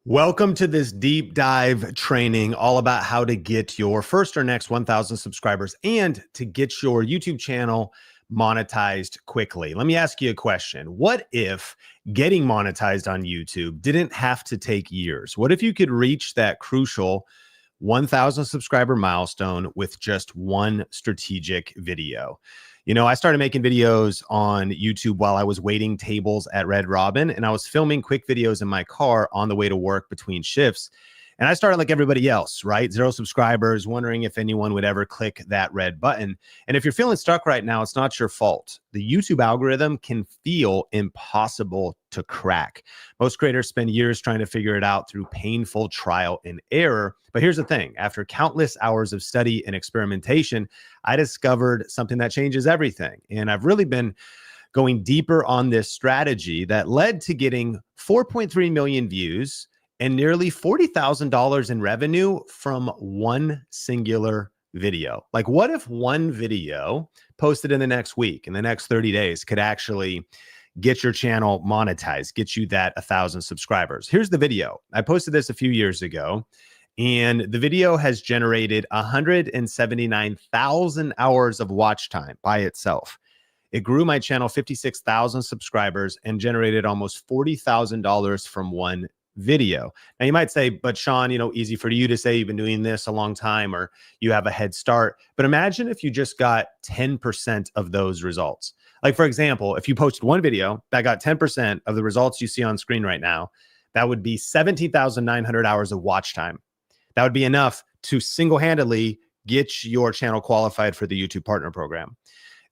Welcome to this deep dive training all about how to get your first or next 1,000 subscribers and to get your YouTube channel monetized quickly. Let me ask you a question. What if getting monetized on YouTube didn't have to take years? What if you could reach that crucial 1,000 subscriber milestone with just one strategic video? You know, I started making videos on YouTube while I was waiting tables at Red Robin, and I was filming quick videos in my car on the way to work between shifts. And I started like everybody else, right? 0 subscribers, wondering if anyone would ever click that red button. And if you're feeling stuck right now, it's not your fault. The YouTube algorithm can feel impossible to crack. Most creators spend years trying to figure it out through painful trial and error. But here's the thing, after countless hours of study and experimentation, I discovered something that changes everything. And I've really been going deeper on this strategy that led to getting 4.3 million views and nearly $40,000 in revenue from one singular video. Like, what if one video posted in the next week, in the next 30 days, could actually get your channel monetized, get you that 1,000 subscribers? Here's the video. I posted this a few years ago, and the video has generated 179,000 hours of watch time by itself. It grew my channel 56,000 subscribers and generated almost $40,000 from one video. Now you might say, but Sean, you know, easy for you to say, you've been doing this a long time or you have a head start. But imagine if you just got 10% of those results. Like, for example, if you posted one video that got 10% of the results you see on screen right now, that would be 17,900 hours of watch time. That would be enough to single-handedly get your channel qualified for the YouTube Partner Program.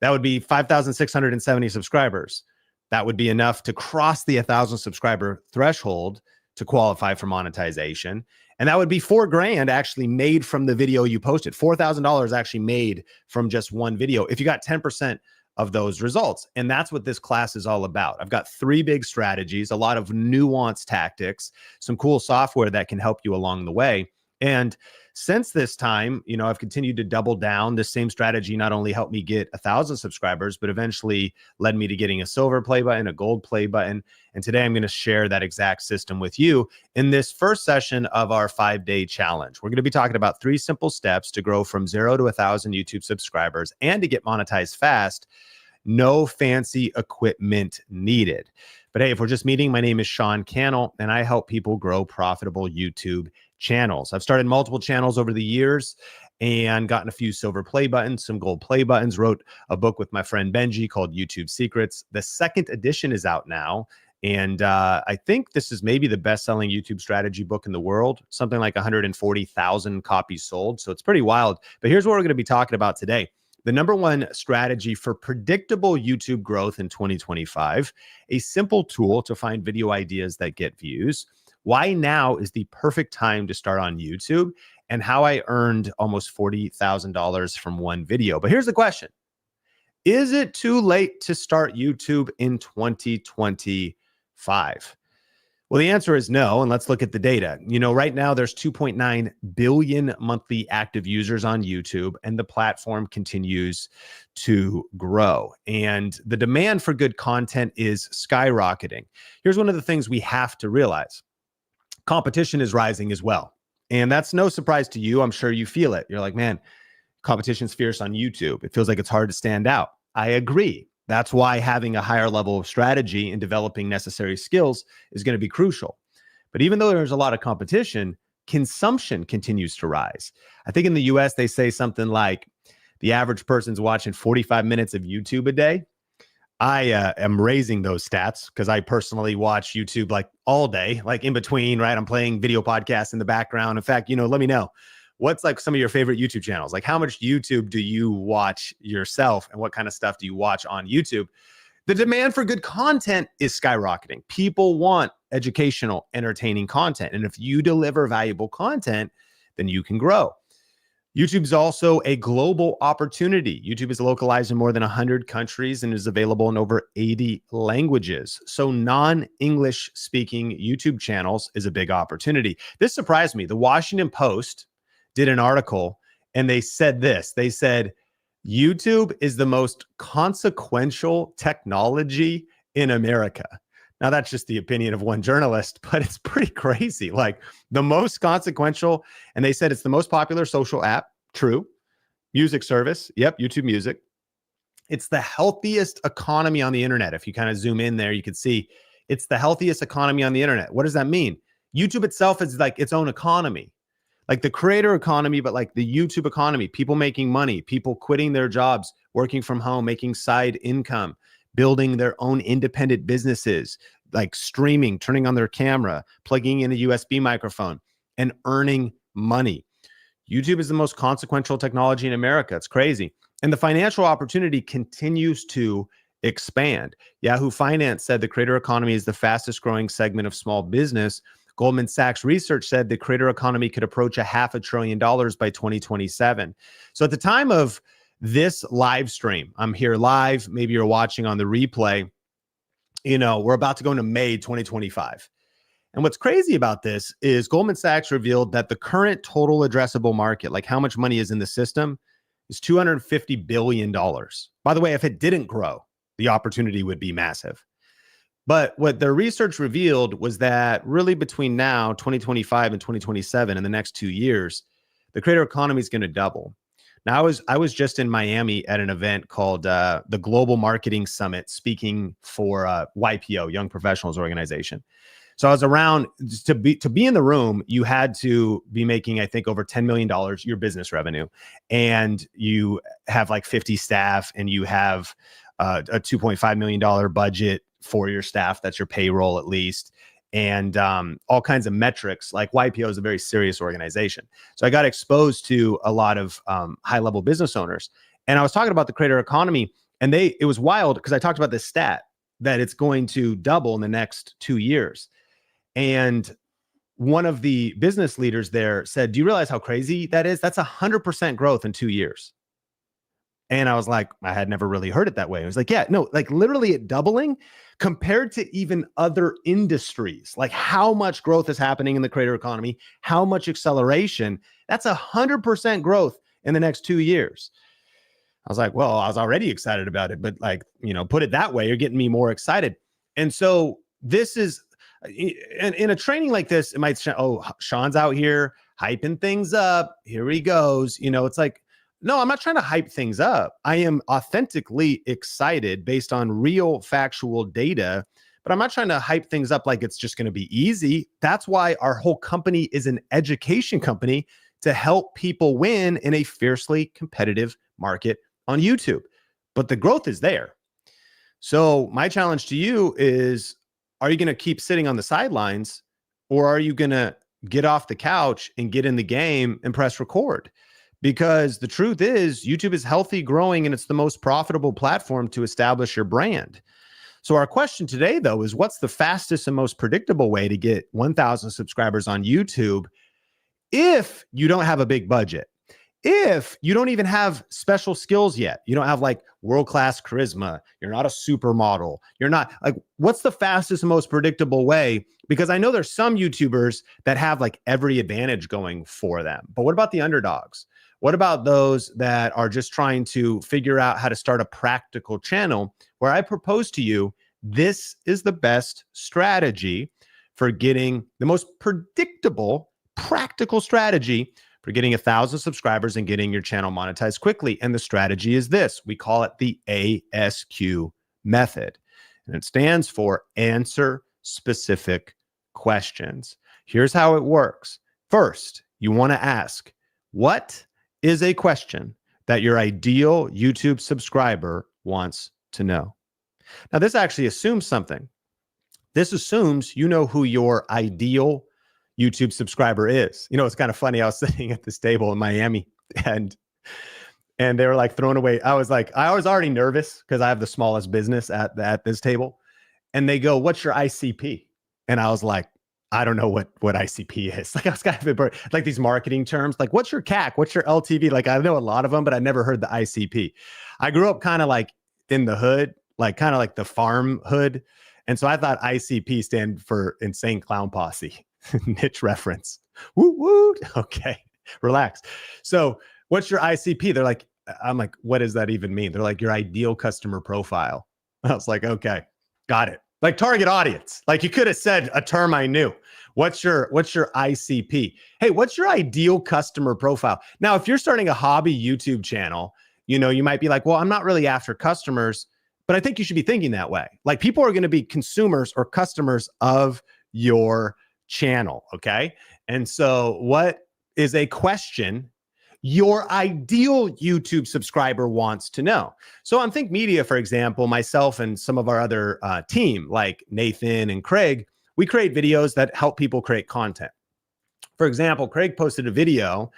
That would be 5,670 subscribers. That would be enough to cross the 1,000 subscriber threshold to qualify for monetization. And that would be $4,000 actually made from the video you posted. $4,000 actually made from just one video if you got 10% of those results. And that's what this class is all about. I've got 3 big strategies, a lot of nuanced tactics, some cool software that can help you along the way. And since this time, you know, I've continued to double down. This same strategy not only helped me get 1,000 subscribers, but eventually led me to getting a silver play button, a gold play button. And today I'm going to share that exact system with you in this first session of our 5-day challenge. We're going to be talking about 3 simple steps to grow from 0 to 1,000 YouTube subscribers and to get monetized fast. No fancy equipment needed. But hey, if we're just meeting, my name is Sean Cannell, and I help people grow profitable YouTube channels. I've started multiple channels over the years and gotten a few silver play buttons, some gold play buttons, wrote a book with my friend Benji called YouTube Secrets. The 2nd edition is out now. And I think this is maybe the best-selling YouTube strategy book in the world, something like 140,000 copies sold. So it's pretty wild. But here's what we're going to be talking about today. The #1 strategy for predictable YouTube growth in 2025, a simple tool to find video ideas that get views, why now is the perfect time to start on YouTube, and how I earned almost $40,000 from one video. But here's the question. Is it too late to start YouTube in 2025? Well, the answer is no, and let's look at the data. You know, right now there's 2.9 billion monthly active users on YouTube, and the platform continues to grow. And the demand for good content is skyrocketing. Here's one of the things we have to realize. Competition is rising as well. And that's no surprise to you. I'm sure you feel it. You're like, man, competition's fierce on YouTube. It feels like it's hard to stand out. I agree. That's why having a higher level of strategy and developing necessary skills is going to be crucial. But even though there's a lot of competition, consumption continues to rise. I think in the US, they say something like the average person's watching 45 minutes of YouTube a day. I am raising those stats because I personally watch YouTube like all day, like in between, right? I'm playing video podcasts in the background. In fact, you know, let me know. What's like some of your favorite YouTube channels? Like, how much YouTube do you watch yourself, and what kind of stuff do you watch on YouTube? The demand for good content is skyrocketing. People want educational, entertaining content. And if you deliver valuable content, then you can grow. YouTube is also a global opportunity. YouTube is localized in more than 100 countries and is available in over 80 languages. So non-English speaking YouTube channels is a big opportunity. This surprised me. The Washington Post did an article and they said this. They said, YouTube is the most consequential technology in America. Now, that's just the opinion of one journalist, but it's pretty crazy. Like the most consequential, and they said it's the most popular social app. True. Music service. Yep. YouTube Music. It's the healthiest economy on the internet. If you kind of zoom in there, you can see it's the healthiest economy on the internet. What does that mean? YouTube itself is like its own economy, like the creator economy, but like the YouTube economy, people making money, people quitting their jobs, working from home, making side income, building their own independent businesses, like streaming, turning on their camera, plugging in a USB microphone and earning money. YouTube is the most consequential technology in America. It's crazy. And the financial opportunity continues to expand. Yahoo Finance said the creator economy is the fastest growing segment of small business. Goldman Sachs research said the creator economy could approach $500 billion by 2027. So at the time of this live stream, I'm here live, maybe you're watching on the replay, we're about to go into May 2025. And what's crazy about this is Goldman Sachs revealed that the current total addressable market, like how much money is in the system, is $250 billion. By the way, if it didn't grow, the opportunity would be massive. But what their research revealed was that really between now, 2025 and 2027, in the next 2 years, the creator economy is going to double. Now, I was just in Miami at an event called the Global Marketing Summit, speaking for YPO, Young Professionals Organization. So I was around to be in the room. You had to be making, I think, over $10 million your business revenue, and you have like 50 staff, and you have a $2.5 million budget for your staff. That's your payroll at least, and all kinds of metrics. Like YPO is a very serious organization. So I got exposed to a lot of high-level business owners, and I was talking about the creator economy, and it was wild because I talked about this stat that it's going to double in the next 2 years. And one of the business leaders there said, do you realize how crazy that is? That's 100% growth in 2 years. And I was like, I had never really heard it that way. I was like, yeah, no, like literally it doubling compared to even other industries, like how much growth is happening in the creator economy, how much acceleration. That's 100% growth in the next 2 years. I was like, well, I was already excited about it, but like, put it that way, you're getting me more excited. And so this is, in a training like this, it might say, oh, Sean's out here hyping things up. Here he goes. It's like, no, I'm not trying to hype things up. I am authentically excited based on real factual data, but I'm not trying to hype things up like it's just going to be easy. That's why our whole company is an education company to help people win in a fiercely competitive market on YouTube. But the growth is there. So my challenge to you is, are you going to keep sitting on the sidelines, or are you going to get off the couch and get in the game and press record? Because the truth is YouTube is healthy, growing, and it's the most profitable platform to establish your brand. So our question today, though, is what's the fastest and most predictable way to get 1,000 subscribers on YouTube if you don't have a big budget? If you don't even have special skills yet, you don't have like world-class charisma, you're not a supermodel, you're not like, what's the fastest and most predictable way? Because I know there's some YouTubers that have like every advantage going for them. But what about the underdogs? What about those that are just trying to figure out how to start a practical channel? Where I propose to you, this is the best strategy for getting the most predictable, practical strategy for getting 1,000 subscribers and getting your channel monetized quickly. And the strategy is this. We call it the ASQ method. And it stands for answer specific questions. Here's how it works. First, you want to ask, what is a question that your ideal YouTube subscriber wants to know? Now, this actually assumes something. This assumes you know who your ideal YouTube subscriber is. It's kind of funny. I was sitting at this table in Miami, and they were like throwing away. I was already nervous because I have the smallest business at this table. And they go, what's your ICP? And I was like, I don't know what ICP is. Like I was kind of like these marketing terms, like what's your CAC? What's your LTV? Like I know a lot of them, but I never heard the ICP. I grew up kind of like in the hood, like kind of like the farm hood. And so I thought ICP stand for Insane Clown Posse. Niche reference. Woo woo. Okay, relax. So what's your ICP? They're like, I'm like, what does that even mean? They're like, your ideal customer profile. I was like, okay, got it. Like target audience. Like you could have said a term I knew. What's your ICP? Hey, what's your ideal customer profile? Now, if you're starting a hobby YouTube channel, you might be like, well, I'm not really after customers, but I think you should be thinking that way. Like people are going to be consumers or customers of your channel. Okay. And so what is a question your ideal YouTube subscriber wants to know? So on Think Media, for example, myself and some of our other team, like Nathan and Craig, we create videos that help people create content. For example, Craig posted a video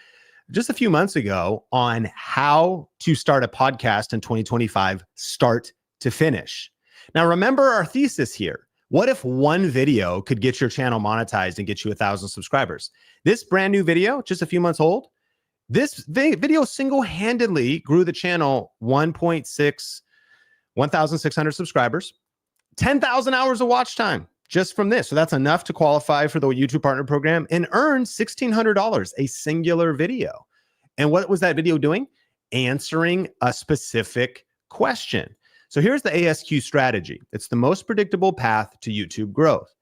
just a few months ago on how to start a podcast in 2025, start to finish. Now, remember our thesis here. What if one video could get your channel monetized and get you 1,000 subscribers? This brand new video, just a few months old, this video single-handedly grew the channel 1,600 subscribers, 10,000 hours of watch time just from this. So that's enough to qualify for the YouTube Partner Program and earn $1,600, a singular video. And what was that video doing? Answering a specific question. So here's the ASQ strategy. It's the most predictable path to YouTube growth.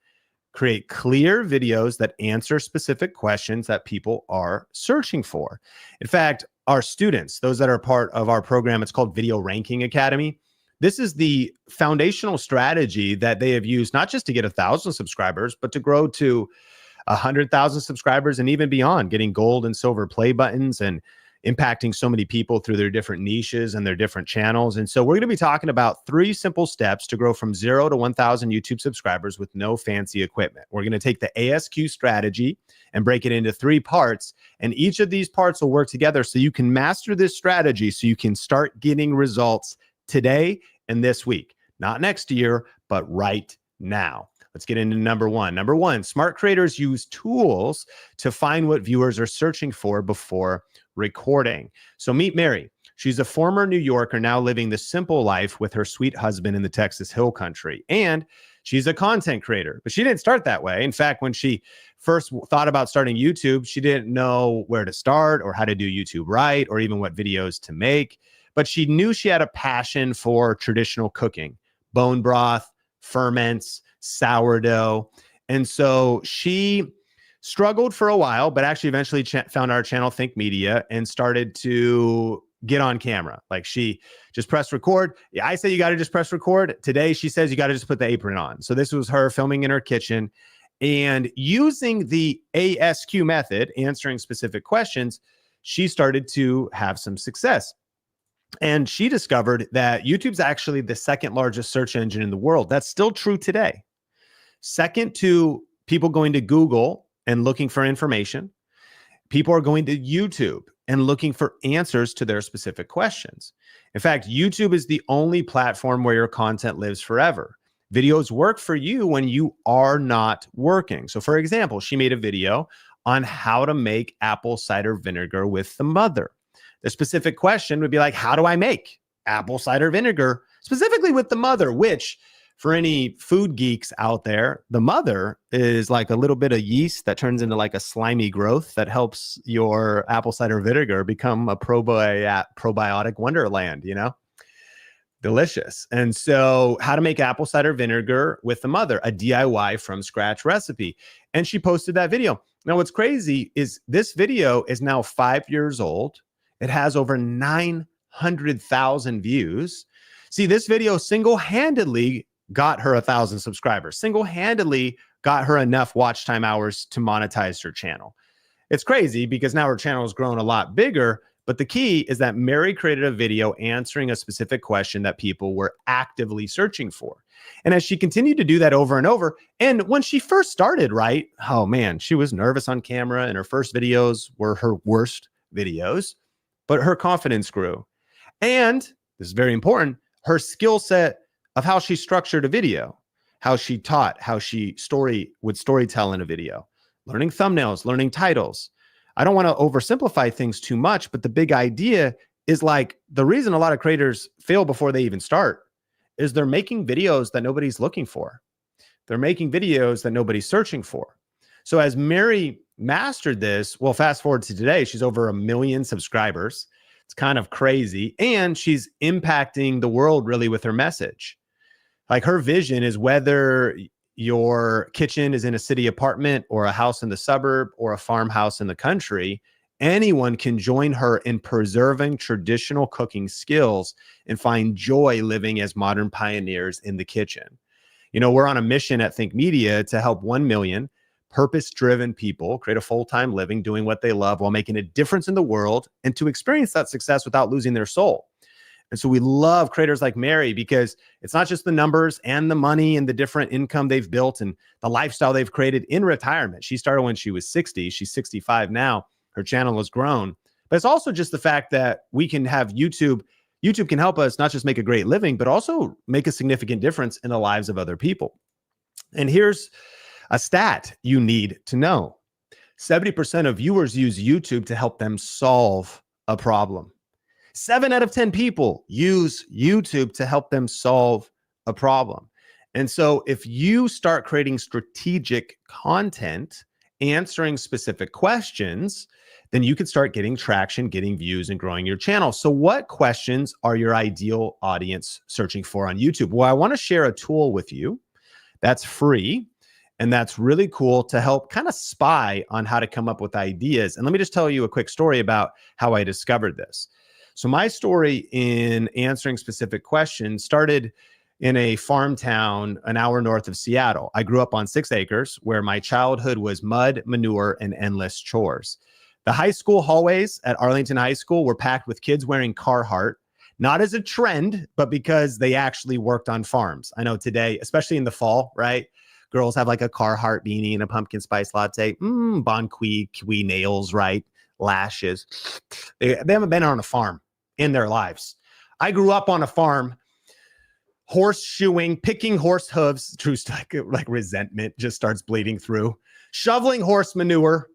Create clear videos that answer specific questions that people are searching for. In fact, our students, those that are part of our program, it's called Video Ranking Academy. This is the foundational strategy that they have used, not just to get 1,000 subscribers, but to grow to 100,000 subscribers and even beyond, getting gold and silver play buttons and impacting so many people through their different niches and their different channels. And so we're going to be talking about 3 simple steps to grow from 0 to 1,000 YouTube subscribers with no fancy equipment. We're going to take the ASQ strategy and break it into 3 parts. And each of these parts will work together so you can master this strategy so you can start getting results today and this week. Not next year, but right now. Let's get into number 1. Number 1, smart creators use tools to find what viewers are searching for before recording. So meet Mary. She's a former New Yorker now living the simple life with her sweet husband in the Texas Hill Country. And she's a content creator, but she didn't start that way. In fact, when she first thought about starting YouTube, she didn't know where to start or how to do YouTube right or even what videos to make. But she knew she had a passion for traditional cooking, bone broth, ferments, sourdough. And so she struggled for a while, but actually eventually found our channel, Think Media, and started to get on camera. Like she just pressed record. Yeah, I say you got to just press record. Today, she says you got to just put the apron on. So this was her filming in her kitchen and using the ASQ method, answering specific questions, she started to have some success. And she discovered that YouTube's actually the 2nd largest search engine in the world. That's still true today. Second to people going to Google and looking for information. People are going to YouTube and looking for answers to their specific questions. In fact, YouTube is the only platform where your content lives forever. Videos work for you when you are not working. So for example, she made a video on how to make apple cider vinegar with the mother. The specific question would be like, how do I make apple cider vinegar specifically with the mother, which for any food geeks out there, the mother is like a little bit of yeast that turns into like a slimy growth that helps your apple cider vinegar become a probiotic wonderland, delicious. And so how to make apple cider vinegar with the mother, a DIY from scratch recipe. And she posted that video. Now, what's crazy is this video is now 5 years old. It has over 900,000 views. See, this video single-handedly got her 1,000 subscribers, single-handedly got her enough watch time hours to monetize her channel. It's crazy because now her channel has grown a lot bigger, but the key is that Mary created a video answering a specific question that people were actively searching for. And as she continued to do that over and over, and when she first started, right, oh man, she was nervous on camera and her first videos were her worst videos, but her confidence grew. And this is very important, her skill set of how she structured a video, how she taught, how she would storytell in a video, learning thumbnails, learning titles. I don't want to oversimplify things too much, but the big idea is like the reason a lot of creators fail before they even start is they're making videos that nobody's looking for. They're making videos that nobody's searching for. So as Mary mastered this, well, fast forward to today, she's over 1 million subscribers. It's kind of crazy. And she's impacting the world really with her message. Like her vision is whether your kitchen is in a city apartment or a house in the suburb or a farmhouse in the country, anyone can join her in preserving traditional cooking skills and find joy living as modern pioneers in the kitchen. You know, we're on a mission at Think Media to help 1 million purpose-driven people create a full-time living doing what they love while making a difference in the world, and to experience that success without losing their soul. And so we love creators like Mary because it's not just the numbers and the money and the different income they've built and the lifestyle they've created in retirement. She started when she was 60. She's 65 now. Her channel has grown. But it's also just the fact that we can have YouTube. YouTube can help us not just make a great living, but also make a significant difference in the lives of other people. And here's a stat you need to know. 70% of viewers use YouTube to help them solve a problem. 7 out of 10 people use YouTube to help them solve a problem. And so if you start creating strategic content, answering specific questions, then you could start getting traction, getting views, and growing your channel. So what questions are your ideal audience searching for on YouTube? Well, I want to share a tool with you that's free, and that's really cool to help kind of spy on how to come up with ideas. And let me just tell you a quick story about how I discovered this. So my story in answering specific questions started in a farm town an hour north of Seattle. I grew up on 6 acres where my childhood was mud, manure, and endless chores. The high school hallways at Arlington High School were packed with kids wearing Carhartt, not as a trend, but because they actually worked on farms. I know today, especially in the fall, right? Girls have like a Carhartt beanie and a pumpkin spice latte. Bon Qui nails, right? Lashes. They haven't been on a farm in their lives. I grew up on a farm, horseshoeing, picking horse hooves. True, like resentment just starts bleeding through. Shoveling horse manure.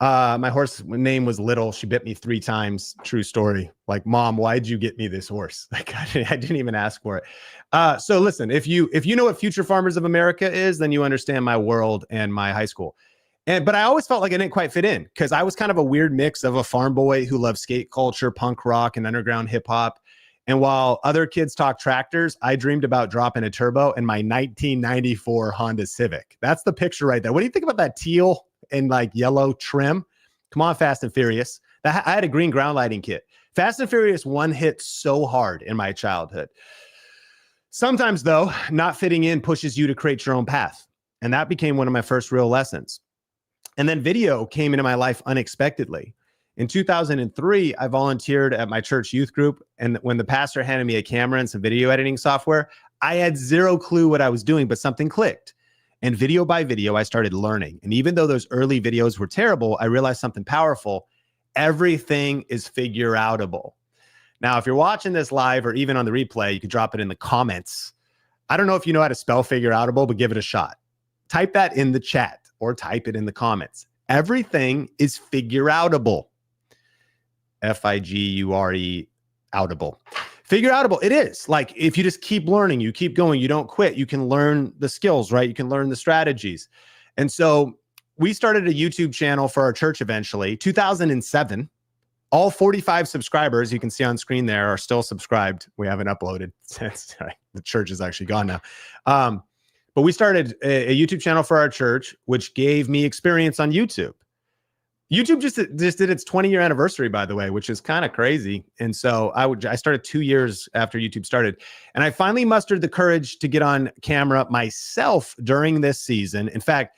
My horse name was Little. She bit me 3 times. True story. Like, Mom, why'd you get me this horse? Like, I didn't even ask for it. So listen, if you know what Future Farmers of America is, then you understand my world and my high school. But I always felt like I didn't quite fit in because I was kind of a weird mix of a farm boy who loved skate culture, punk rock, and underground hip hop. And while other kids talk tractors, I dreamed about dropping a turbo in my 1994 Honda Civic. That's the picture right there. What do you think about that teal and like yellow trim? Come on, Fast and Furious. I had a green ground lighting kit. Fast and Furious 1 hit so hard in my childhood. Sometimes, though, not fitting in pushes you to create your own path. And that became one of my first real lessons. And then video came into my life unexpectedly. In 2003, I volunteered at my church youth group. And when the pastor handed me a camera and some video editing software, I had zero clue what I was doing, but something clicked. And video by video, I started learning. And even though those early videos were terrible, I realized something powerful. Everything is figure-outable. Now, if you're watching this live or even on the replay, you can drop it in the comments. I don't know if you know how to spell figure-outable, but give it a shot. Type that in the chat or type it in the comments. Everything is figure-outable. F-I-G-U-R-E outable. Figure-outable. It is. Like, if you just keep learning, you keep going, you don't quit, you can learn the skills, right? You can learn the strategies. And so we started a YouTube channel for our church eventually, 2007. All 45 subscribers you can see on screen there are still subscribed. We haven't uploaded since the church is actually gone now. But we started a YouTube channel for our church, which gave me experience on YouTube. YouTube just did its 20-year anniversary, by the way, which is kind of crazy. And so I started 2 years after YouTube started. And I finally mustered the courage to get on camera myself during this season. In fact,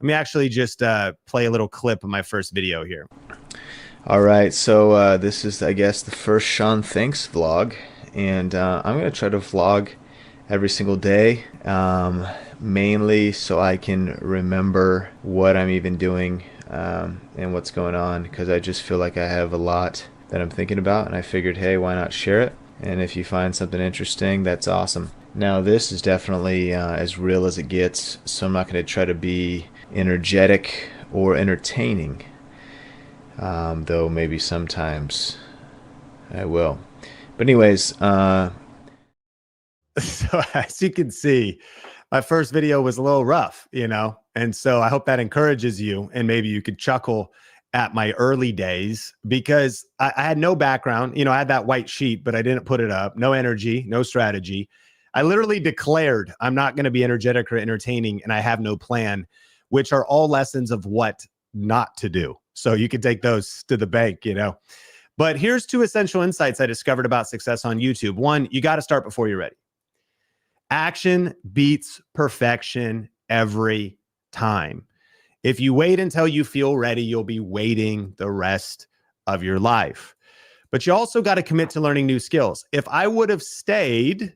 let me actually just play a little clip of my first video here. All right, so this is, I guess, the first Sean Thinks vlog. And I'm going to try to vlog every single day, mainly so I can remember what I'm even doing and what's going on, because I just feel like I have a lot that I'm thinking about, and I figured, hey, why not share it? And if you find something interesting, that's awesome. Now, this is definitely as real as it gets, so I'm not going to try to be energetic or entertaining, though maybe sometimes I will. But anyways, so as you can see, my first video was a little rough, you know, and so I hope that encourages you, and maybe you could chuckle at my early days, because I had no background. You know, I had that white sheet, but I didn't put it up. No energy, no strategy. I literally declared I'm not going to be energetic or entertaining, and I have no plan, which are all lessons of what not to do. So you can take those to the bank, you know. But here's 2 essential insights I discovered about success on YouTube. 1, you got to start before you're ready. Action beats perfection every time. If you wait until you feel ready, you'll be waiting the rest of your life. But you also got to commit to learning new skills. If I would have stayed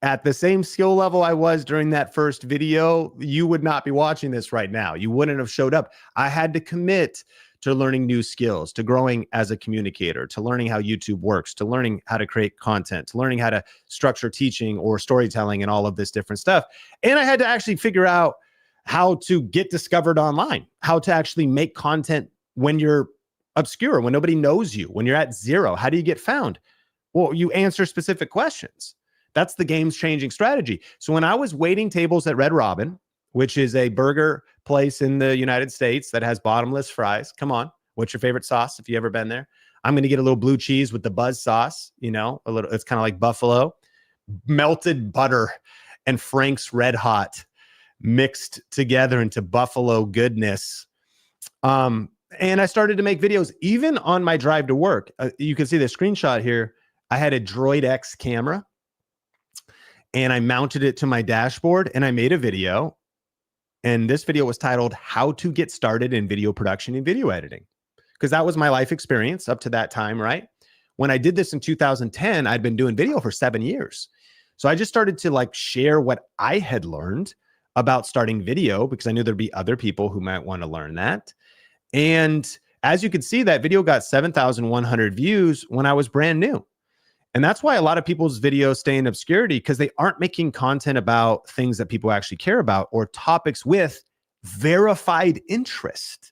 at the same skill level I was during that first video, you would not be watching this right now. You wouldn't have showed up. I had to commit to learning new skills, to growing as a communicator, to learning how YouTube works, to learning how to create content, to learning how to structure teaching or storytelling and all of this different stuff. And I had to actually figure out how to get discovered online, how to actually make content when you're obscure, when nobody knows you, when you're at 0. How do you get found? Well, you answer specific questions. That's the game's changing strategy. So when I was waiting tables at Red Robin, which is a burger place in the United States that has bottomless fries. Come on. What's your favorite sauce if you ever been there? I'm going to get a little blue cheese with the buzz sauce, you know, a little, it's kind of like buffalo, melted butter and Frank's Red Hot mixed together into buffalo goodness. And I started to make videos even on my drive to work. You can see the screenshot here. I had a Droid X camera and I mounted it to my dashboard and I made a video. And this video was titled How to Get Started in Video Production and Video Editing. Because that was my life experience up to that time, right? When I did this in 2010, I'd been doing video for 7 years. So I just started to like share what I had learned about starting video because I knew there'd be other people who might want to learn that. And as you can see, that video got 7,100 views when I was brand new. And that's why a lot of people's videos stay in obscurity because they aren't making content about things that people actually care about or topics with verified interest.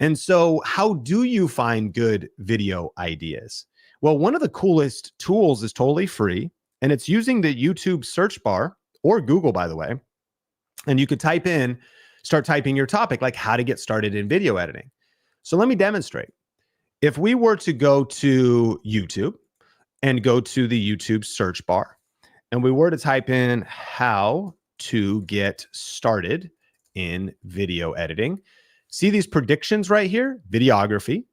And so how do you find good video ideas? Well, one of the coolest tools is totally free, and it's using the YouTube search bar or Google, by the way. And you could start typing your topic, like how to get started in video editing. So let me demonstrate. If we were to go to YouTube, and go to the YouTube search bar, and we were to type in how to get started in video editing. See these predictions right here? Videography,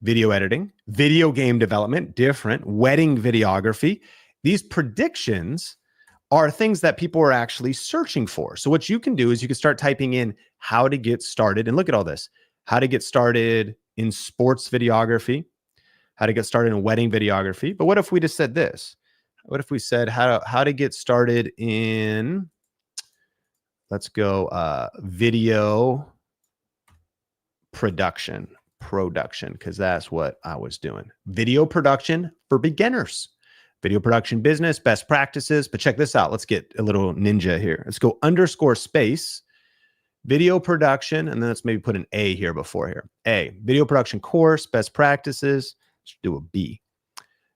video editing, video game development, different, wedding videography. These predictions are things that people are actually searching for. So what you can do is you can start typing in how to get started, and look at all this, how to get started in sports videography, how to get started in wedding videography. But what if we just said this? What if we said how to get started in, let's go, video production, because that's what I was doing. Video production for beginners, video production business, best practices. But check this out. Let's get a little ninja here. Let's go _ video production. And then let's maybe put an A here before here. A, video production course, best practices. Let's do a B.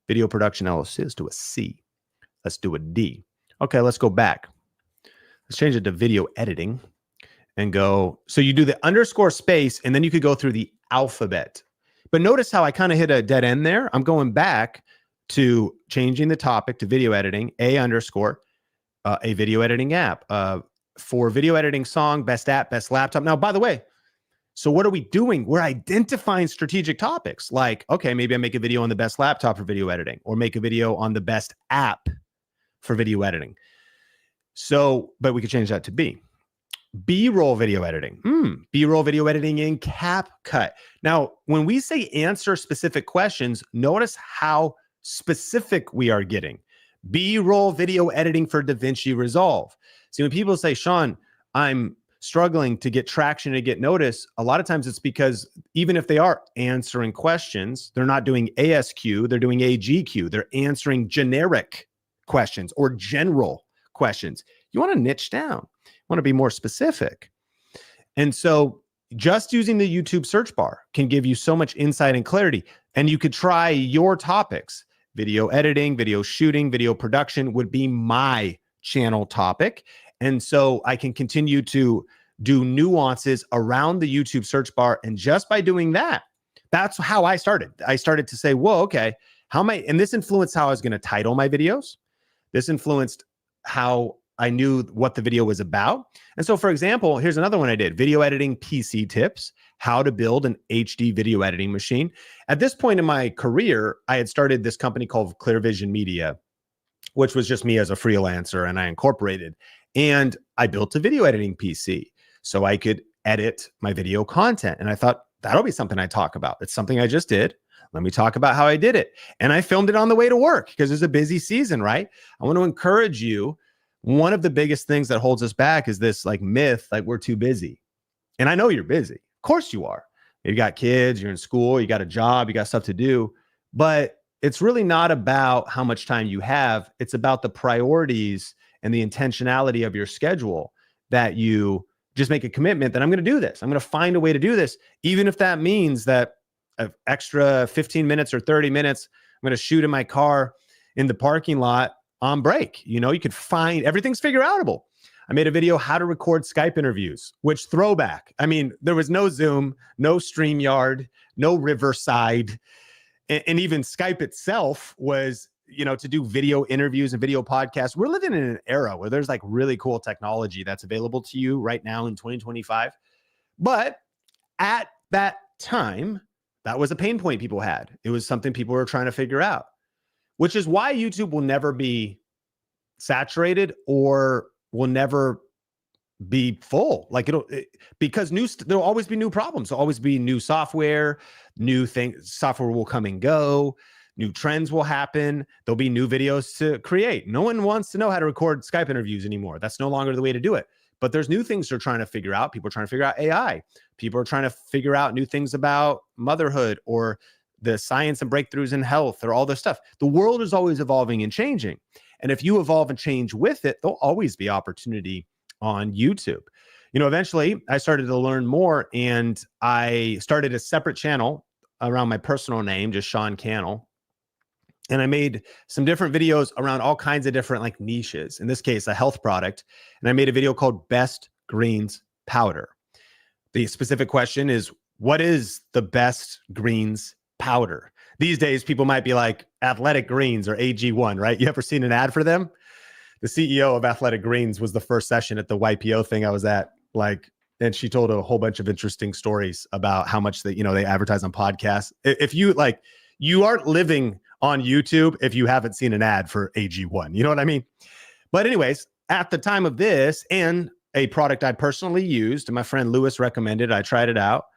Video production LLC. Let's do a C. Let's do a D. Okay, let's go back. Let's change it to video editing and go. So you do the _ and then you could go through the alphabet. But notice how I kind of hit a dead end there. I'm going back to changing the topic to video editing, A _ a video editing app. For video editing song, best app, best laptop. Now, by the way, so what are we doing? We're identifying strategic topics like, okay, maybe I make a video on the best laptop for video editing or make a video on the best app for video editing. So, but we could change that to B. B-roll video editing. B-roll video editing in CapCut. Now, when we say answer specific questions, notice how specific we are getting. B-roll video editing for DaVinci Resolve. See, when people say, Sean, I'm struggling to get traction, to get notice, a lot of times it's because even if they are answering questions, they're not doing ASQ, they're doing AGQ. They're answering generic questions or general questions. You want to niche down. You want to be more specific. And so just using the YouTube search bar can give you so much insight and clarity. And you could try your topics. Video editing, video shooting, video production would be my channel topic. And so I can continue to do nuances around the YouTube search bar. And just by doing that, that's how I started. I started to say, whoa, okay, how am I, and this influenced how I was going to title my videos. This influenced how I knew what the video was about. And so, for example, here's another one I did: video editing PC tips, how to build an HD video editing machine. At this point in my career, I had started this company called Clear Vision Media, which was just me as a freelancer, and I incorporated. And I built a video editing PC so I could edit my video content. And I thought, that'll be something I talk about. It's something I just did. Let me talk about how I did it. And I filmed it on the way to work because it's a busy season, right? I want to encourage you. One of the biggest things that holds us back is this like myth, like we're too busy. And I know you're busy. Of course you are. You got kids, you're in school, you got a job, you got stuff to do. But it's really not about how much time you have. It's about the priorities and the intentionality of your schedule, that you just make a commitment that I'm going to do this. I'm going to find a way to do this, even if that means that an extra 15 minutes or 30 minutes, I'm going to shoot in my car in the parking lot on break. You know, you could find, everything's figure outable. I made a video, how to record Skype interviews, which throwback. I mean, there was no Zoom, no StreamYard, no Riverside. And even Skype itself was, you know, to do video interviews and video podcasts. We're living in an era where there's like really cool technology that's available to you right now in 2025. But at that time, that was a pain point people had. It was something people were trying to figure out, which is why YouTube will never be saturated or will never be full. Like because there'll always be new problems. There'll always be new software, new things. Software will come and go. New trends will happen. There'll be new videos to create. No one wants to know how to record Skype interviews anymore. That's no longer the way to do it. But there's new things they're trying to figure out. People are trying to figure out AI. People are trying to figure out new things about motherhood or the science and breakthroughs in health or all this stuff. The world is always evolving and changing. And if you evolve and change with it, there'll always be opportunity on YouTube. You know, eventually I started to learn more, and I started a separate channel around my personal name, just Sean Cannell. And I made some different videos around all kinds of different like niches, in this case, a health product. And I made a video called Best Greens Powder. The specific question is, what is the best greens powder? These days, people might be like Athletic Greens or AG1, right? You ever seen an ad for them? The CEO of Athletic Greens was the first session at the YPO thing I was at, like, and she told a whole bunch of interesting stories about how much they, you know, they advertise on podcasts. If you like, you aren't living on YouTube if you haven't seen an ad for AG1. You know what I mean? But anyways, at the time of this, and a product I personally used, and my friend Lewis recommended, I tried it out.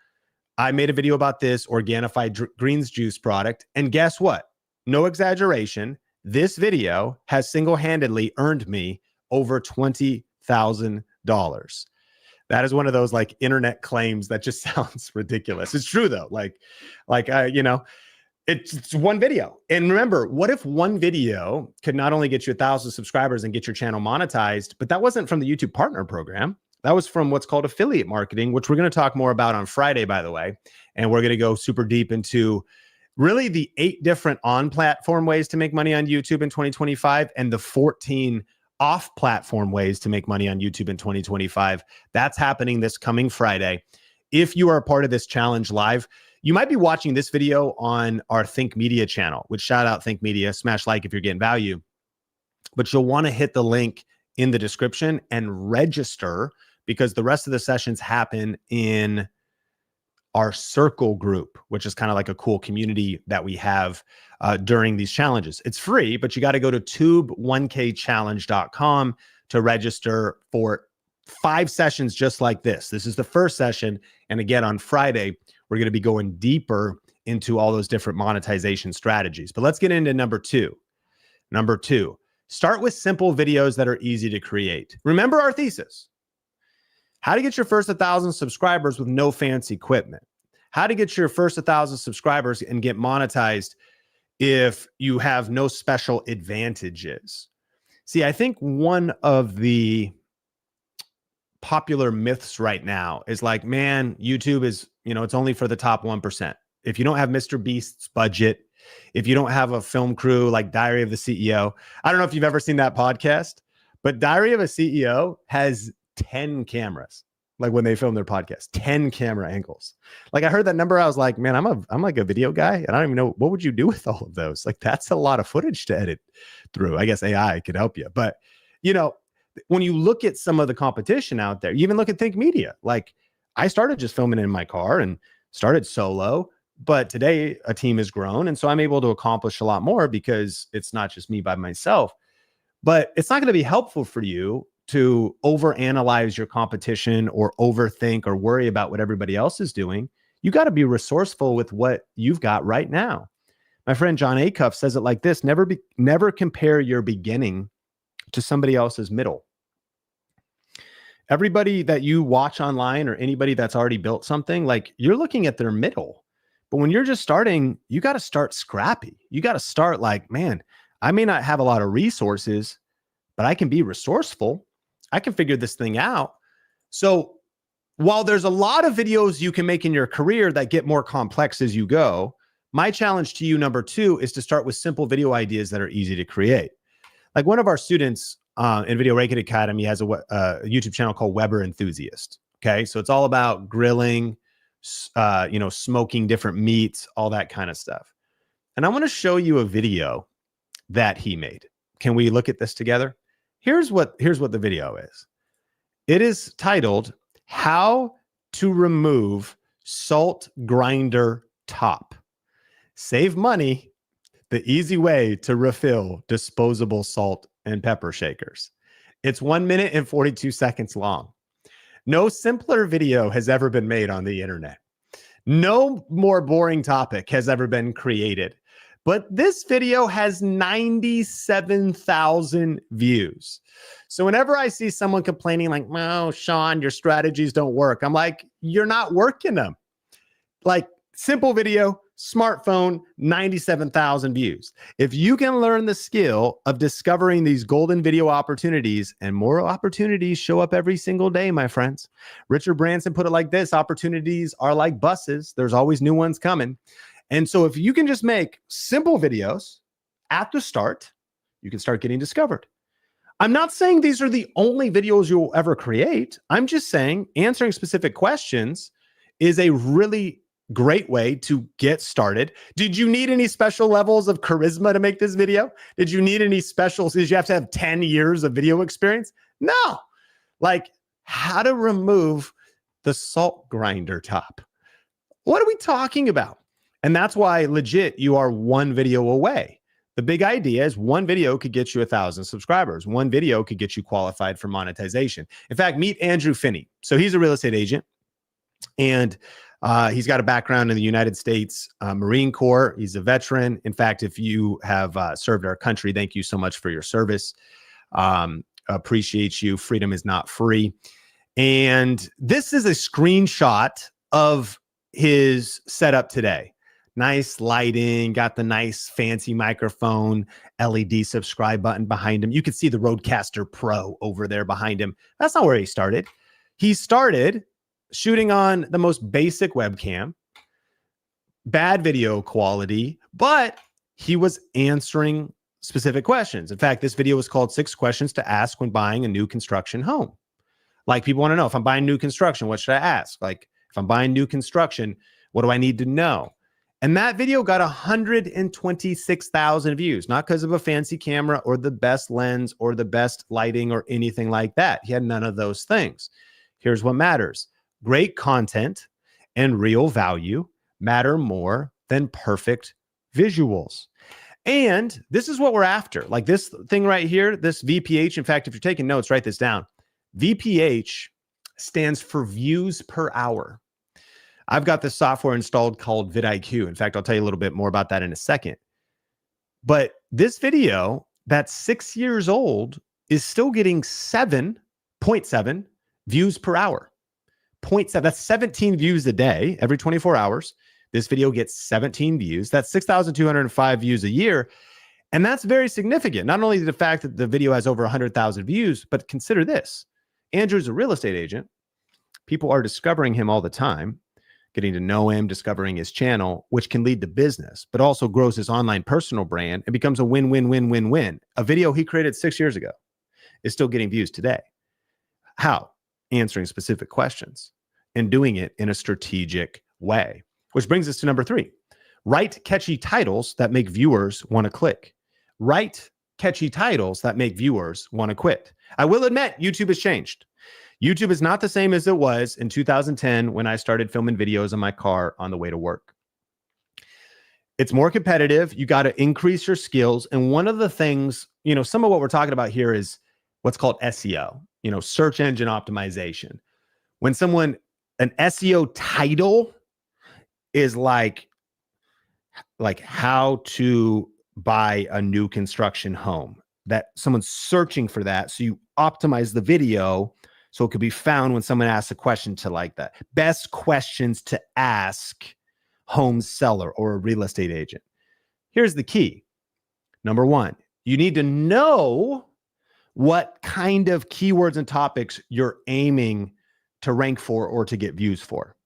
I made a video about this Organifi greens juice product. And guess what? No exaggeration. This video has single-handedly earned me over $20,000. That is one of those like internet claims that just sounds ridiculous. It's true though. You know, it's one video. And remember, what if one video could not only get you 1,000 subscribers and get your channel monetized, but that wasn't from the YouTube Partner Program. That was from what's called affiliate marketing, which we're going to talk more about on Friday, by the way. And we're going to go super deep into really the 8 different on-platform ways to make money on YouTube in 2025 and the 14 off-platform ways to make money on YouTube in 2025. That's happening this coming Friday. If you are a part of this challenge live, you might be watching this video on our Think Media channel, which shout out Think Media, smash like if you're getting value. But you'll want to hit the link in the description and register, because the rest of the sessions happen in our circle group, which is kind of like a cool community that we have during these challenges. It's free, but you got to go to tube1kchallenge.com to register for 5 sessions just like this. This is the first session. And again, on Friday, we're going to be going deeper into all those different monetization strategies. But let's get into number 2. Number 2, start with simple videos that are easy to create. Remember our thesis. How to get your first 1,000 subscribers with no fancy equipment. How to get your first 1,000 subscribers and get monetized if you have no special advantages. See, I think one of the popular myths right now is like, man, YouTube is, you know, it's only for the top 1%. If you don't have Mr. Beast's budget, if you don't have a film crew like Diary of the CEO, I don't know if you've ever seen that podcast, but Diary of a CEO has 10 cameras. Like when they film their podcast, 10 camera angles. Like I heard that number. I was like, man, I'm like a video guy. And I don't even know what would you do with all of those? Like that's a lot of footage to edit through. I guess AI could help you. But you know, when you look at some of the competition out there, you even look at Think Media. Like I started just filming in my car and started solo, but today a team has grown. And so I'm able to accomplish a lot more because it's not just me by myself. But it's not going to be helpful for you to overanalyze your competition or overthink or worry about what everybody else is doing. You got to be resourceful with what you've got right now. My friend John Acuff says it like this: never compare your beginning to somebody else's middle. Everybody that you watch online or anybody that's already built something, like you're looking at their middle. But when you're just starting, you got to start scrappy. You got to start like, man, I may not have a lot of resources, but I can be resourceful. I can figure this thing out. So while there's a lot of videos you can make in your career that get more complex as you go, my challenge to you, number 2, is to start with simple video ideas that are easy to create. Like one of our students in Video Ranking Academy has a YouTube channel called Weber Enthusiast. Okay. So it's all about grilling, smoking different meats, all that kind of stuff. And I want to show you a video that he made. Can we look at this together? Here's what the video is. It is titled How to Remove Salt Grinder Top. Save money, the easy way to refill disposable salt and pepper shakers. It's 1 minute and 42 seconds long. No simpler video has ever been made on the internet. No more boring topic has ever been created. But this video has 97,000 views. So whenever I see someone complaining like, "Oh, Sean, your strategies don't work," I'm like, you're not working them. Like simple video, smartphone, 97,000 views. If you can learn the skill of discovering these golden video opportunities, and more opportunities show up every single day, my friends. Richard Branson put it like this: opportunities are like buses. There's always new ones coming. And so if you can just make simple videos at the start, you can start getting discovered. I'm not saying these are the only videos you'll ever create. I'm just saying answering specific questions is a really great way to get started. Did you need any special levels of charisma to make this video? Did you need any specials? Did you have to have 10 years of video experience? No. Like how to remove the salt grinder top. What are we talking about? And that's why legit, you are one video away. The big idea is one video could get you 1,000 subscribers. One video could get you qualified for monetization. In fact, meet Andrew Finney. So he's a real estate agent, and he's got a background in the United States Marine Corps. He's a veteran. In fact, if you have served our country, thank you so much for your service. Appreciate you. Freedom is not free. And this is a screenshot of his setup today. Nice lighting, got the nice fancy microphone, LED subscribe button behind him. You can see the Rodecaster Pro over there behind him. That's not where he started. He started shooting on the most basic webcam, bad video quality, but he was answering specific questions. In fact, this video was called 6 Questions to Ask When Buying a New Construction Home. Like people want to know, if I'm buying new construction, what should I ask? Like if I'm buying new construction, what do I need to know? And that video got 126,000 views, not because of a fancy camera or the best lens or the best lighting or anything like that. He had none of those things. Here's what matters. Great content and real value matter more than perfect visuals. And this is what we're after. Like this thing right here, this VPH. In fact, if you're taking notes, write this down. VPH stands for views per hour. I've got this software installed called vidIQ. In fact, I'll tell you a little bit more about that in a second. But this video that's 6 years old is still getting 7.7 views per hour. 0.7, that's 17 views a day, every 24 hours. This video gets 17 views. That's 6,205 views a year. And that's very significant. Not only the fact that the video has over 100,000 views, but consider this. Andrew's a real estate agent. People are discovering him all the time, getting to know him, discovering his channel, which can lead to business, but also grows his online personal brand and becomes a win-win-win-win-win. A video he created 6 years ago is still getting views today. How? answering specific questions and doing it in a strategic way. Which brings us to number 3. Write catchy titles that make viewers want to click. Write catchy titles that make viewers want to quit. I will admit, YouTube has changed. YouTube is not the same as it was in 2010 when I started filming videos in my car on the way to work. It's more competitive. You got to increase your skills. And one of the things, some of what we're talking about here is what's called SEO, search engine optimization. When an SEO title is like how to buy a new construction home, that someone's searching for that. So you optimize the video so it could be found when someone asks a question to like that. Best questions to ask home seller or a real estate agent. Here's the key. Number 1, you need to know what kind of keywords and topics you're aiming to rank for or to get views for.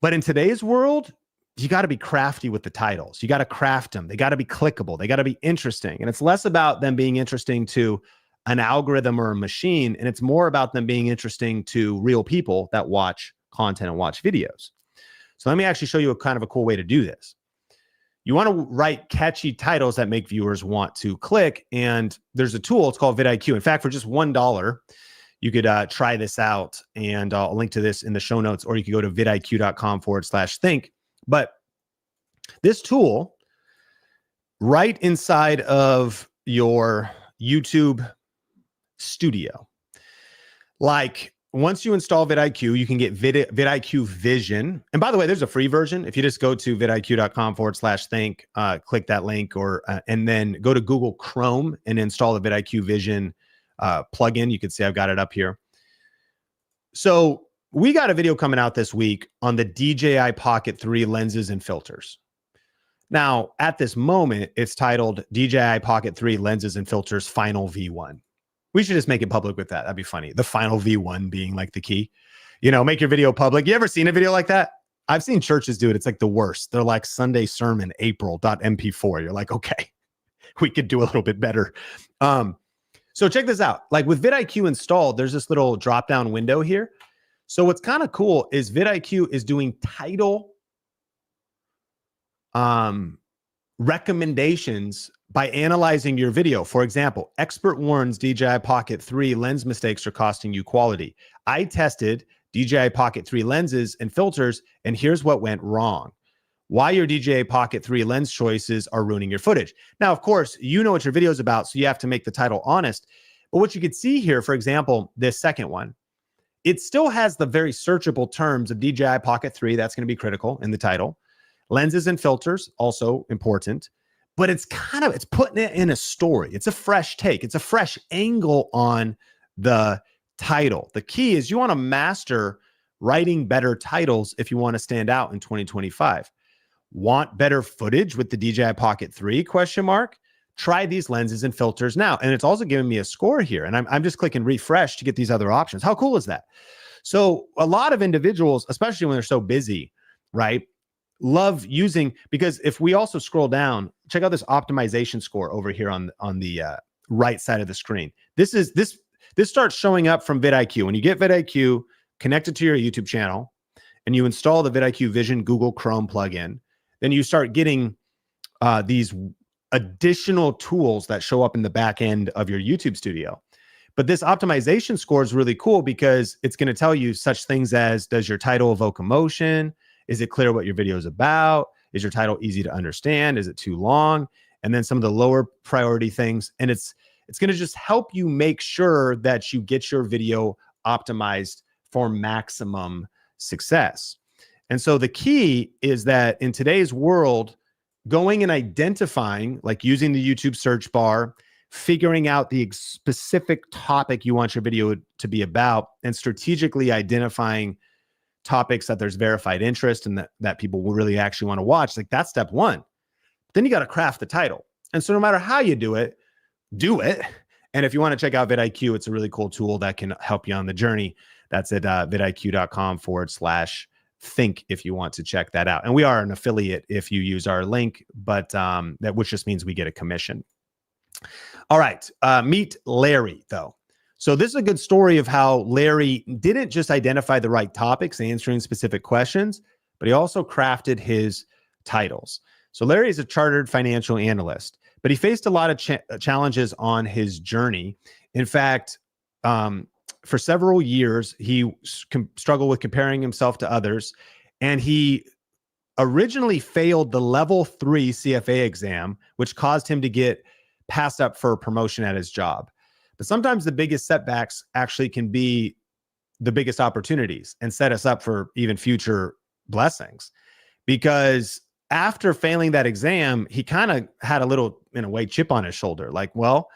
But in today's world, you got to be crafty with the titles. You got to craft them. They got to be clickable. They got to be interesting. And it's less about them being interesting to an algorithm or a machine, and it's more about them being interesting to real people that watch content and watch videos. So let me actually show you a kind of a cool way to do this. You want to write catchy titles that make viewers want to click. And there's a tool, it's called vidIQ. In fact, for just $1, you could try this out, and I'll link to this in the show notes, or you could go to vidiq.com/think. But this tool, right inside of your YouTube studio, like once you install vidIQ, you can get vidIQ Vision. And by the way, there's a free version. If you just go to vidiq.com/think, click that link, and then go to Google Chrome and install the vidIQ Vision plugin. You can see I've got it up here. So we got a video coming out this week on the DJI Pocket 3 lenses and filters. Now, at this moment, it's titled DJI Pocket 3 lenses and filters final V1. We should just make it public with that. That'd be funny. The final V1 being like the key. Make your video public. You ever seen a video like that? I've seen churches do it. It's like the worst. They're like Sunday sermon April.mp4. You're like, okay, we could do a little bit better. So check this out. Like with vidIQ installed, there's this little drop-down window here. So what's kind of cool is vidIQ is doing title recommendations by analyzing your video. For example, expert warns DJI Pocket 3 lens mistakes are costing you quality. I tested DJI Pocket 3 lenses and filters, and here's what went wrong. Why your DJI Pocket 3 lens choices are ruining your footage. Now, of course, you know what your video is about, so you have to make the title honest. But what you could see here, for example, this second one, it still has the very searchable terms of DJI Pocket 3. That's going to be critical in the title. Lenses and filters, also important. But it's putting it in a story. It's a fresh take. It's a fresh angle on the title. The key is you want to master writing better titles if you want to stand out in 2025. Want better footage with the DJI Pocket 3? ? Try these lenses and filters now. And it's also giving me a score here. And I'm just clicking refresh to get these other options. How cool is that? So a lot of individuals, especially when they're so busy, right, love using, because if we also scroll down, check out this optimization score over here on the right side of the screen. This starts showing up from vidIQ. When you get vidIQ connected to your YouTube channel and you install the vidIQ Vision Google Chrome plugin, then you start getting these additional tools that show up in the back end of your YouTube studio. But this optimization score is really cool because it's going to tell you such things as, does your title evoke emotion? Is it clear what your video is about? Is your title easy to understand? Is it too long? And then some of the lower priority things. And it's going to just help you make sure that you get your video optimized for maximum success. And so the key is that in today's world, going and identifying, like using the YouTube search bar, figuring out the specific topic you want your video to be about, and strategically identifying topics that there's verified interest and that people will really actually want to watch, like that's step one. Then you got to craft the title. And so no matter how you do it, do it. And if you want to check out vidIQ, it's a really cool tool that can help you on the journey. That's at vidiq.com/think if you want to check that out. And we are an affiliate if you use our link, but which just means we get a commission. All right. Meet Larry, though. So this is a good story of how Larry didn't just identify the right topics, answering specific questions, but he also crafted his titles. So Larry is a chartered financial analyst, but he faced a lot of challenges on his journey. In fact, for several years, he struggled with comparing himself to others, and he originally failed the level 3 CFA exam, which caused him to get passed up for a promotion at his job. But sometimes the biggest setbacks actually can be the biggest opportunities and set us up for even future blessings. Because after failing that exam, he kind of had a little, in a way, chip on his shoulder. Like, well,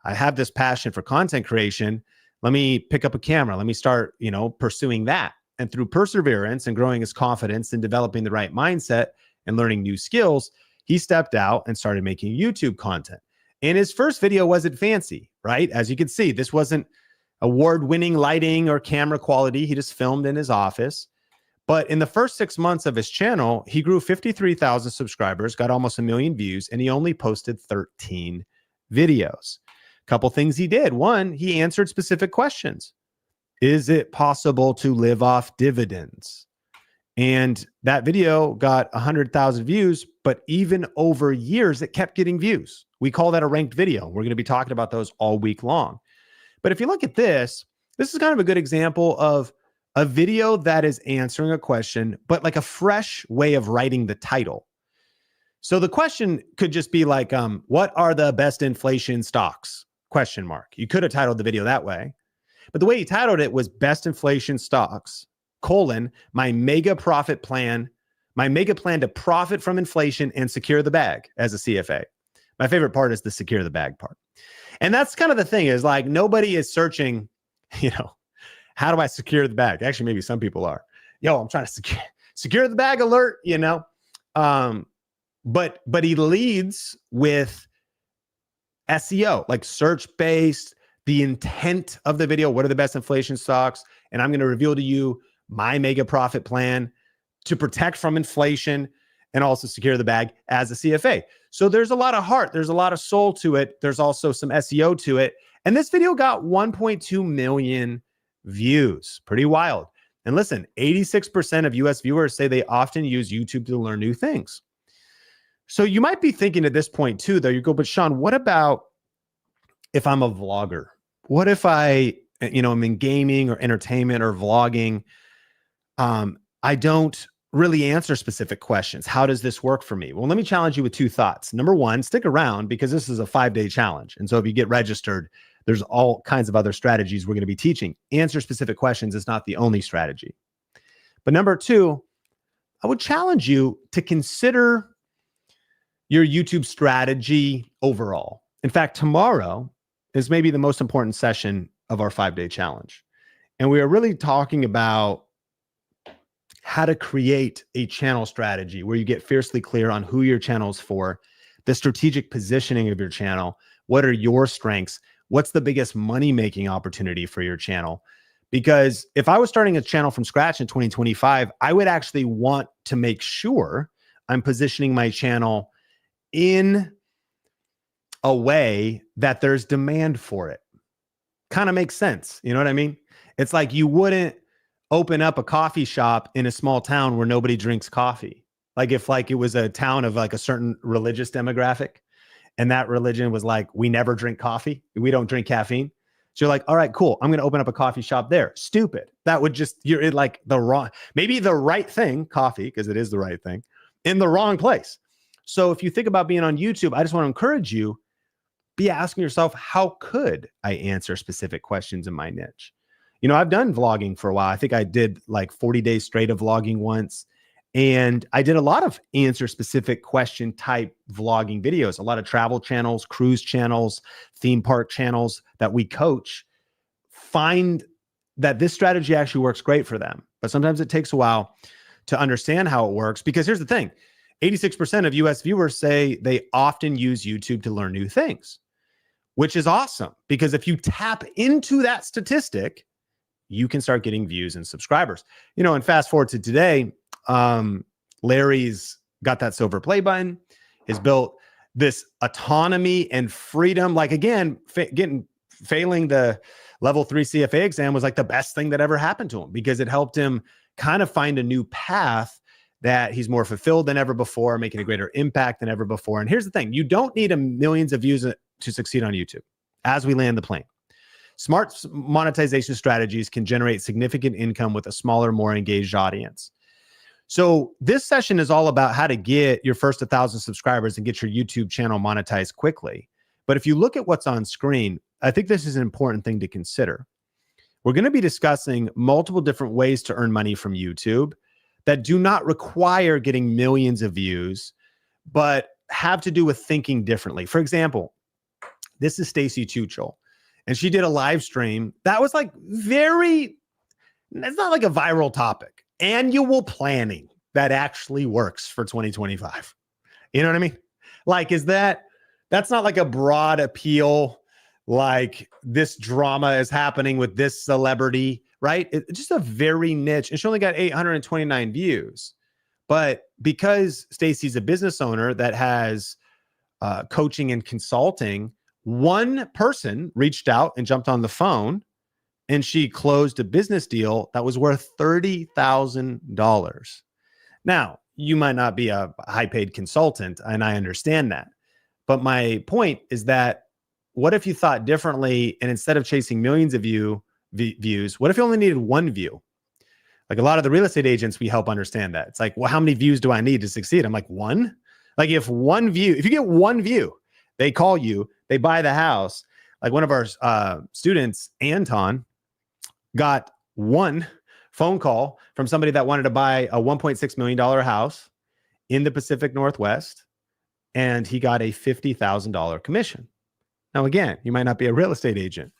I have this passion for content creation. Let me pick up a camera. Let me start, pursuing that. And through perseverance and growing his confidence and developing the right mindset and learning new skills, he stepped out and started making YouTube content. And his first video wasn't fancy, right? As you can see, this wasn't award-winning lighting or camera quality. He just filmed in his office. But in the first 6 months of his channel, he grew 53,000 subscribers, got almost 1 million views, and he only posted 13 videos. A couple things he did. One, he answered specific questions. Is it possible to live off dividends? And that video got 100,000 views, but even over years, it kept getting views. We call that a ranked video. We're going to be talking about those all week long. But if you look at this is kind of a good example of a video that is answering a question, but like a fresh way of writing the title. So the question could just be like, what are the best inflation stocks? ? You could have titled the video that way. But the way he titled it was Best Inflation Stocks, : my mega profit plan, my mega plan to profit from inflation and secure the bag as a CFA. My favorite part is the secure the bag part. And that's kind of the thing is like, nobody is searching, how do I secure the bag? Actually, maybe some people are. I'm trying to secure the bag alert, But he leads with SEO, like search-based, the intent of the video. What are the best inflation stocks? And I'm going to reveal to you my mega profit plan to protect from inflation and also secure the bag as a CFA. So there's a lot of heart. There's a lot of soul to it. There's also some SEO to it. And this video got 1.2 million views. Pretty wild. And listen, 86% of US viewers say they often use YouTube to learn new things. So you might be thinking at this point too, though, you go, but Sean, what about if I'm a vlogger? What if I, I'm in gaming or entertainment or vlogging? I don't really answer specific questions. How does this work for me? Well, let me challenge you with 2 thoughts. Number 1, stick around because this is a 5-day challenge. And so if you get registered, there's all kinds of other strategies we're going to be teaching. Answer specific questions is not the only strategy. But number 2, I would challenge you to consider your YouTube strategy overall. In fact, tomorrow is maybe the most important session of our 5-day challenge. And we are really talking about how to create a channel strategy where you get fiercely clear on who your channel is for, the strategic positioning of your channel, what are your strengths, what's the biggest money-making opportunity for your channel. Because if I was starting a channel from scratch in 2025, I would actually want to make sure I'm positioning my channel in a way that there's demand for it. Kind of makes sense. You know what I mean? It's like you wouldn't open up a coffee shop in a small town where nobody drinks coffee. Like if it was a town of like a certain religious demographic and that religion was like, we never drink coffee. We don't drink caffeine. So you're like, all right, cool. I'm going to open up a coffee shop there. Stupid. That would you're in like maybe the right thing, coffee, because it is the right thing, in the wrong place. So if you think about being on YouTube, I just want to encourage you, be asking yourself, how could I answer specific questions in my niche? I've done vlogging for a while. I think I did like 40 days straight of vlogging once. And I did a lot of answer specific question type vlogging videos, a lot of travel channels, cruise channels, theme park channels that we coach find that this strategy actually works great for them. But sometimes it takes a while to understand how it works, because here's the thing. 86% of US viewers say they often use YouTube to learn new things, which is awesome, because if you tap into that statistic, you can start getting views and subscribers. And fast forward to today, Larry's got that silver play button, has built this autonomy and freedom. Like again, failing the level 3 CFA exam was like the best thing that ever happened to him because it helped him kind of find a new path that he's more fulfilled than ever before, making a greater impact than ever before. And here's the thing, you don't need millions of views to succeed on YouTube. As we land the plane, smart monetization strategies can generate significant income with a smaller, more engaged audience. So this session is all about how to get your first 1,000 subscribers and get your YouTube channel monetized quickly. But if you look at what's on screen, I think this is an important thing to consider. We're going to be discussing multiple different ways to earn money from YouTube that do not require getting millions of views, but have to do with thinking differently. For example, this is Stacy Tuchel, and she did a live stream that was like it's not like a viral topic, annual planning that actually works for 2025. You know what I mean? Like, that's not like a broad appeal, like this drama is happening with this celebrity, right? It's just a very niche. And she only got 829 views. But because Stacy's a business owner that has coaching and consulting, one person reached out and jumped on the phone and she closed a business deal that was worth $30,000. Now, you might not be a high-paid consultant, and I understand that. But my point is that what if you thought differently, and instead of chasing millions of views, what if you only needed one view? Like a lot of the real estate agents, we help understand that. It's like, well, how many views do I need to succeed? I'm like, one? Like if you get one view, they call you, they buy the house. Like one of our students, Anton, got one phone call from somebody that wanted to buy a $1.6 million house in the Pacific Northwest, and he got a $50,000 commission. Now, again, you might not be a real estate agent,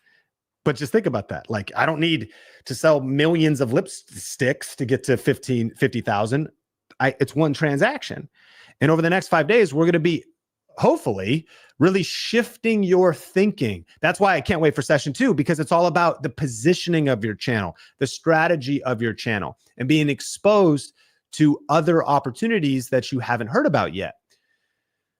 but just think about that. Like, I don't need to sell millions of lipsticks to get to 50,000. It's one transaction. And over the next 5 days, we're going to be hopefully really shifting your thinking. That's why I can't wait for session 2, because it's all about the positioning of your channel, the strategy of your channel, and being exposed to other opportunities that you haven't heard about yet.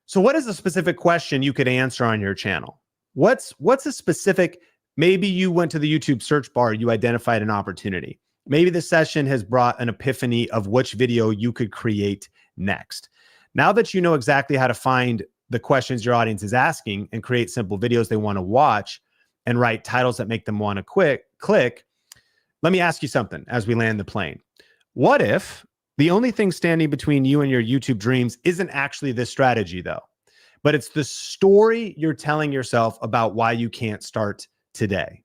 So what is a specific question you could answer on your channel? What's a specific, maybe you went to the YouTube search bar, you identified an opportunity. Maybe the session has brought an epiphany of which video you could create next. Now that you know exactly how to find the questions your audience is asking and create simple videos they want to watch and write titles that make them want to click, let me ask you something as we land the plane. What if the only thing standing between you and your YouTube dreams isn't actually this strategy though, but it's the story you're telling yourself about why you can't start today?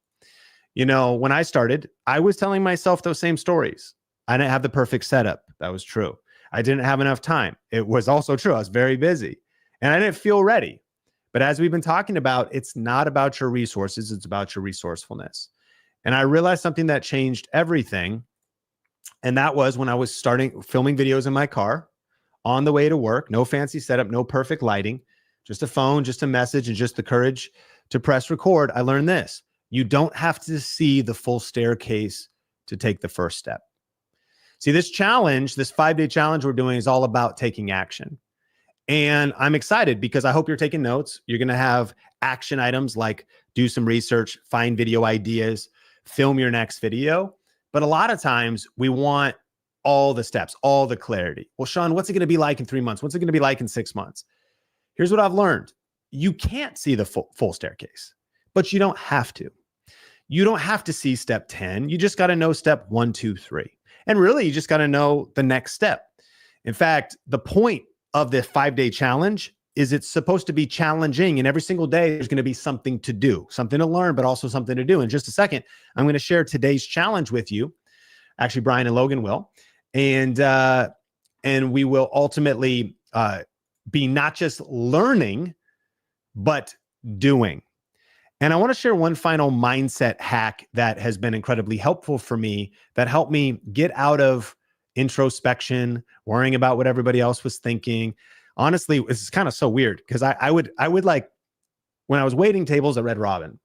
You know, when I started, I was telling myself those same stories. I didn't have the perfect setup. That was true. I didn't have enough time. It was also true. I was very busy and I didn't feel ready. But as we've been talking about, it's not about your resources. It's about your resourcefulness. And I realized something that changed everything. And that was when I was starting filming videos in my car on the way to work. No fancy setup, no perfect lighting, just a phone, just a message, and just the courage to press record. I learned this. You don't have to see the full staircase to take the first step. See, this challenge, this 5-day challenge we're doing is all about taking action. And I'm excited because I hope you're taking notes. You're going to have action items like do some research, find video ideas, film your next video. But a lot of times we want all the steps, all the clarity. Well, Sean, what's it going to be like in 3 months? What's it going to be like in 6 months? Here's what I've learned. You can't see the full staircase, but you don't have to. You don't have to see step 10. You just got to know step 1, 2, 3. And really, you just got to know the next step. In fact, the point of the 5-day challenge is it's supposed to be challenging. And every single day, there's going to be something to do, something to learn, but also something to do. In just a second, I'm going to share today's challenge with you. Actually, Brian and Logan will. And we will ultimately be not just learning, but doing. And I want to share one final mindset hack that has been incredibly helpful for me, that helped me get out of introspection, worrying about what everybody else was thinking. Honestly, this is kind of so weird because I would like, when I was waiting tables at Red Robin,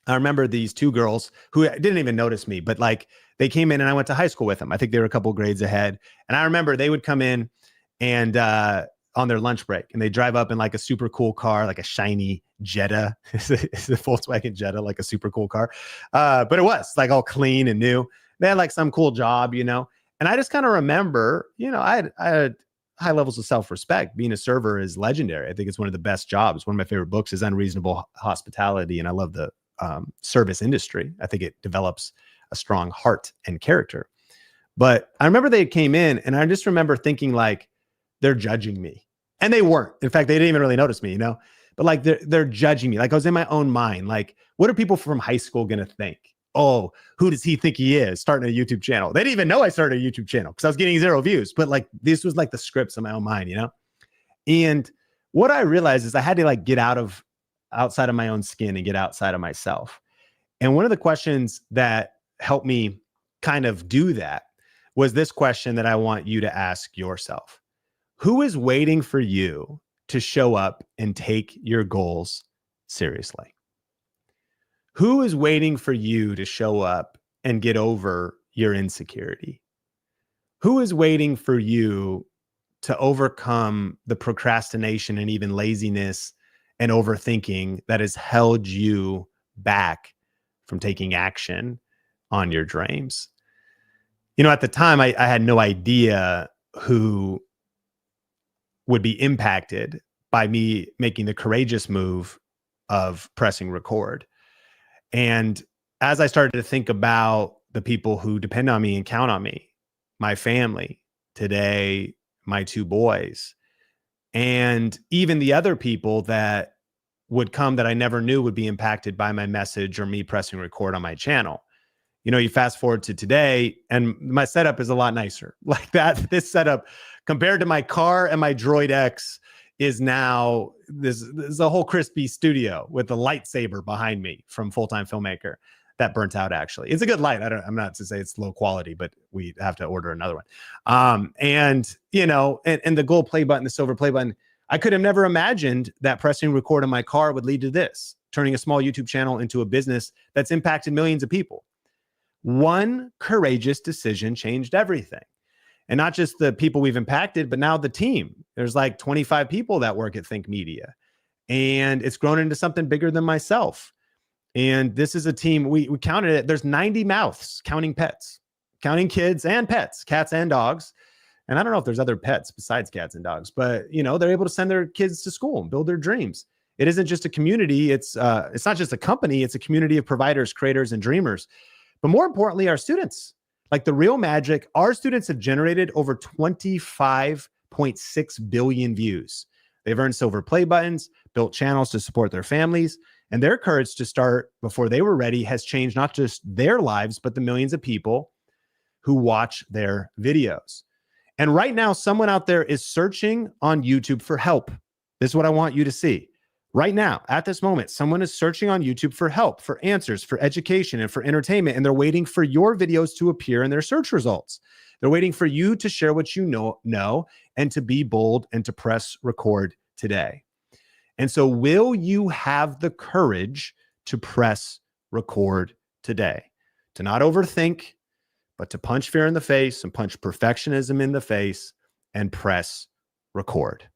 I remember these 2 girls who didn't even notice me, but like they came in and I went to high school with them. I think they were a couple of grades ahead. And I remember they would come in and on their lunch break, and they drive up in like a super cool car, like a shiny Jetta. It's a Volkswagen Jetta, like a super cool car. But it was like all clean and new. They had like some cool job, you know. And I just kind of remember, you know, I had high levels of self-respect. Being a server is legendary. I think it's one of the best jobs. One of my favorite books is Unreasonable Hospitality, and I love the service industry. I think it develops a strong heart and character. But I remember they came in, and I just remember thinking like, they're judging me. And they weren't. In fact, they didn't even really notice me, you know? But like they're judging me. Like I was in my own mind. Like, what are people from high school going to think? Oh, who does he think he is starting a YouTube channel? They didn't even know I started a YouTube channel because I was getting 0 views. But like this was like the scripts in my own mind, you know? And what I realized is I had to like get outside of my own skin and get outside of myself. And one of the questions that helped me kind of do that was this question that I want you to ask yourself. Who is waiting for you to show up and take your goals seriously? Who is waiting for you to show up and get over your insecurity? Who is waiting for you to overcome the procrastination and even laziness and overthinking that has held you back from taking action on your dreams? You know, at the time, I had no idea who would be impacted by me making the courageous move of pressing record. And as I started to think about the people who depend on me and count on me, my family, today, my 2 boys, and even the other people that would come that I never knew would be impacted by my message or me pressing record on my channel. You know, you fast forward to today and my setup is a lot nicer. Like this setup compared to my car and my Droid X is now this is a whole crispy studio with a lightsaber behind me from Full-Time Filmmaker that burnt out. Actually, it's a good light. I'm not to say it's low quality, but we have to order another one. And you know, and the gold play button, the silver play button, I could have never imagined that pressing record in my car would lead to this, turning a small YouTube channel into a business that's impacted millions of people. One courageous decision changed everything. And not just the people we've impacted, but now the team. There's like 25 people that work at Think Media. And it's grown into something bigger than myself. And this is a team, we counted it. There's 90 mouths counting pets, counting kids and pets, cats and dogs. And I don't know if there's other pets besides cats and dogs, but you know, they're able to send their kids to school and build their dreams. It isn't just a community. It's not just a company. It's a community of providers, creators, and dreamers. But more importantly, our students. Like the real magic, our students have generated over 25.6 billion views. They've earned silver play buttons, built channels to support their families, and their courage to start before they were ready has changed not just their lives, but the millions of people who watch their videos. And right now, someone out there is searching on YouTube for help. This is what I want you to see. Right now, at this moment, someone is searching on YouTube for help, for answers, for education, and for entertainment, and they're waiting for your videos to appear in their search results. They're waiting for you to share what you know and to be bold and to press record today. And so will you have the courage to press record today? To not overthink, but to punch fear in the face and punch perfectionism in the face and press record.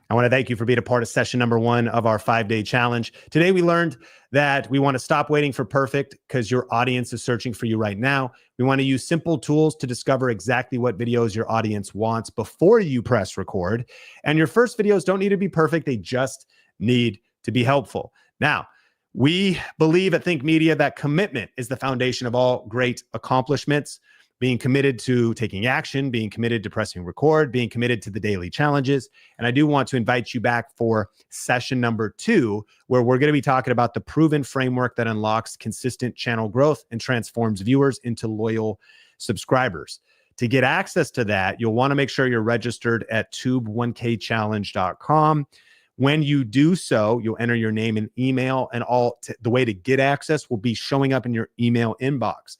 I want to thank you for being a part of session number 1 of our 5-day challenge. Today, we learned that we want to stop waiting for perfect because your audience is searching for you right now. We want to use simple tools to discover exactly what videos your audience wants before you press record. And your first videos don't need to be perfect. They just need to be helpful. Now, we believe at Think Media that commitment is the foundation of all great accomplishments. Being committed to taking action, being committed to pressing record, being committed to the daily challenges. And I do want to invite you back for session number 2, where we're going to be talking about the proven framework that unlocks consistent channel growth and transforms viewers into loyal subscribers. To get access to that, you'll want to make sure you're registered at tube1kchallenge.com. When you do so, you'll enter your name and email, and the way to get access will be showing up in your email inbox.